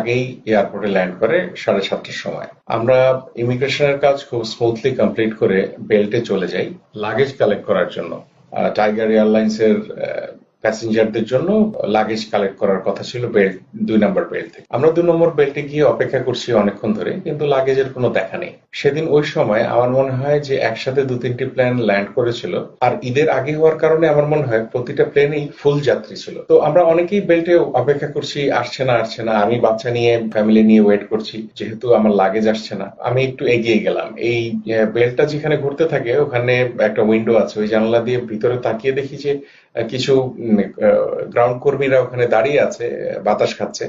আগেই এয়ারপোর্টে ল্যান্ড করে 7:30টার সময়। আমরা ইমিগ্রেশনের কাজ খুব স্মুথলি কমপ্লিট করে বেল্টে চলে যাই লাগেজ কালেক্ট করার জন্য। টাইগার এয়ারলাইন্স এর প্যাসেঞ্জারদের জন্য লাগেজ কালেক্ট করার কথা ছিল বেল্ট 2 নম্বর বেল্ট থেকে। আমরা 2 নম্বর বেল্টে গিয়ে অপেক্ষা করছি অনেকক্ষণ ধরে, কিন্তু লাগেজের কোনো দেখা নেই। সেদিন ওই সময় আমার মনে হয় যে একসাথে 2-3টি প্লেন ল্যান্ড করেছিল, আর ঈদের আগে হওয়ার কারণে আমার মনে হয় প্রতিটা প্লেনেই ফুল যাত্রী ছিল। তো আমরা অনেকেই বেল্টে অপেক্ষা করছি, আসছে না। আমি বাচ্চা নিয়ে ফ্যামিলি নিয়ে ওয়েট করছি, যেহেতু আমার লাগেজ আসছে না। আমি একটু এগিয়ে গেলাম, এই বেল্টটা যেখানে ঘুরতে থাকে ওখানে একটা উইন্ডো আছে, ওই জানালা দিয়ে ভিতরে তাকিয়ে দেখি যে কিছু গ্রাউন্ড কর্মীরা ওখানে দাঁড়িয়ে আছে, বাতাস খাচ্ছে।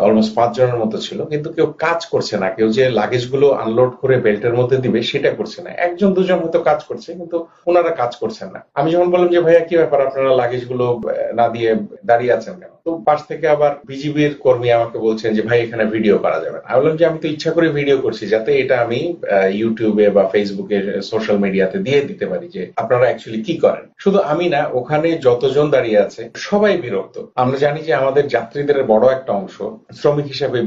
অলমোস্ট 5 জনের মতো ছিল, কিন্তু কেউ কাজ করছে না। কেউ যে লাগেজ গুলো আনলোড করে বেল্টের মধ্যে দিবে সেটা করছে না। 1-2 জন হয়তো কাজ করছে, কিন্তু ওনারা কাজ করছেন না। আমি যখন বললাম যে ভাইয়া কি ব্যাপার, আপনারা লাগেজ গুলো না দিয়ে দাঁড়িয়ে আছেন কেন, তো পাশ থেকে আবার বিজিবির কর্মী আমাকে বলছেন যে ভাই এখানে ভিডিও করা যাবে না। আমি বললাম যে আমি তো ইচ্ছা করে ভিডিও করছি যাতে এটা আমি ইউটিউবে বা ফেসবুকে সোশ্যাল মিডিয়াতে দিয়ে দিতে পারি যে আপনারা অ্যাকচুয়ালি কি করেন। শুধু আমি না, ওখানে যতজন দাঁড়িয়ে আছে সবাই বিরক্ত। আমরা জানি যে আমাদের যাত্রীদের বড় একটা অংশ শ্রমিক হিসাবে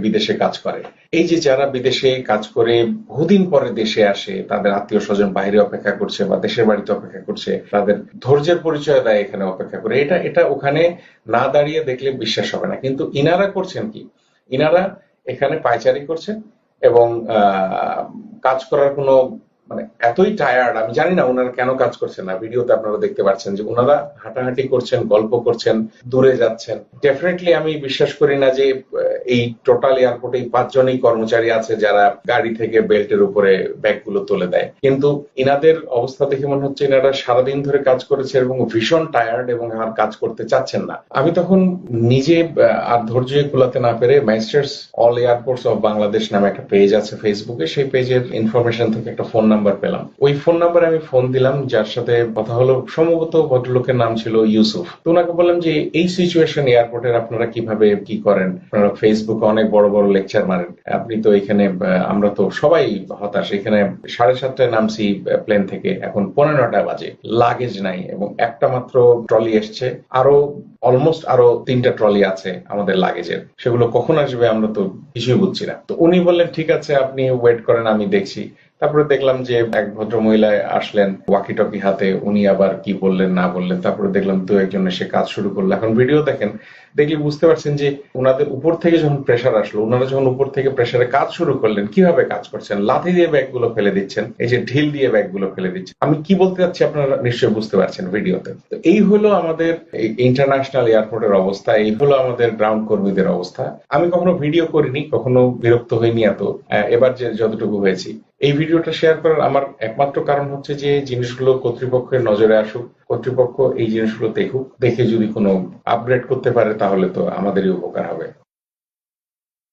বিদেশে কাজ করে। এই যে যারা বিদেশে কাজ করে বহুদিন পরে দেশে আসে, তাদের আত্মীয় স্বজন বাইরে অপেক্ষা করছে বা দেশের বাড়িতে অপেক্ষা করছে, তাদের ধৈর্যের পরিচয় দেয় এখানে অপেক্ষা করে, এটা ওখানে না দাঁড়িয়ে দেখলে বিশ্বাস হবে না। কিন্তু ইনারা করছেন কি, ইনারা এখানে পায়চারি করছেন এবং কাজ করার কোনো মানে এতই টায়ার্ড। আমি জানি না ওনারা কেন কাজ করছেন না। ভিডিওতে আপনারা দেখতে পাচ্ছেন যে ওনারা হাঁটাহাঁটি করছেন, গল্প করছেন, দূরে যাচ্ছেন। ডেফিনেটলি আমি বিশ্বাস করি না যে এই টোটাল এয়ারপোর্টে 5 জনই কর্মচারী আছে যারা গাড়ি থেকে বেল্টের উপরে ব্যাগগুলো তুলে দেয়। কিন্তু ইনাদের অবস্থা দেখে মনে হচ্ছে ইনারা সারাদিন ধরে কাজ করেছে এবং ভীষণ টায়ার্ড এবং আর কাজ করতে চাচ্ছেন না। আমি তখন নিজে আর ধৈর্য কুলাতে না পেরে magistrates all airports of Bangladesh নামে একটা পেজ আছে ফেসবুকে, সেই পেজের ইনফরমেশন থেকে একটা ফোন নাম্বার পেলাম। ওই ফোন নাম্বারে আমি ফোন দিলাম, যার সাথে কথা হলো। সম্ভবত ভদ্রলোকের নাম ছিল ইউসুফ। তো ওনাকে বললাম যে এই সিচুয়েশন এয়ারপোর্টের আপনারা কিভাবে কি করেন, আপনারা ফেসবুকে অনেক বড় বড় লেকচার মারেন, আপনি তো এখানে, আমরা তো সবাই হতাশ। এখানে 7:30টায় নামছি প্লেন থেকে, এখন 9:15 বাজে, লাগেজ নাই এবং একটা মাত্র ট্রলি এসছে, অলমোস্ট আরো 3টা ট্রলি আছে আমাদের লাগেজের, সেগুলো কখন আসবে আমরা তো কিছুই বুঝছি না। তো উনি বললেন ঠিক আছে আপনি ওয়েট করেন, আমি দেখছি। তারপরে দেখলাম যে এক ভদ্র মহিলা আসলেন ওয়াকি টকি হাতে, উনি আবার কি বললেন না বললেন। তারপরে দেখলাম 2-1 জন এসে কাজ শুরু করলো। এখন ভিডিও দেখেন, দেখলে বুঝতে পারছেন যে ওনাদের উপর থেকে যখন প্রেসার আসলো, ওনারা যখন উপর থেকে প্রেসারে কাজ শুরু করলেন, কিভাবে কাজ করছেন, লাথি দিয়ে ব্যাগগুলো ফেলে দিচ্ছেন, এই যে ঢিল দিয়ে ব্যাগগুলো ফেলে দিচ্ছেন। আমি কি বলতে চাচ্ছি আপনারা নিশ্চয়ই বুঝতে পারছেন ভিডিওতে। তো এই হলো আমাদের ইন্টারন্যাশনাল এয়ারপোর্টের অবস্থা, এই হলো আমাদের গ্রাউন্ড কর্মীদের অবস্থা। আমি কখনো ভিডিও করিনি, কখনো বিরক্ত হইনি এত, এবার যে যতটুকু হয়েছি। এই ভিডিওটা শেয়ার করার আমার একমাত্র কারণ হচ্ছে যে জিনিসগুলো কর্তৃপক্ষের নজরে আসুক, কর্তৃপক্ষ এই জিনিসগুলো দেখুক, দেখে যদি কোনো আপগ্রেড করতে পারে তাহলে তো আমাদেরই উপকার হবে।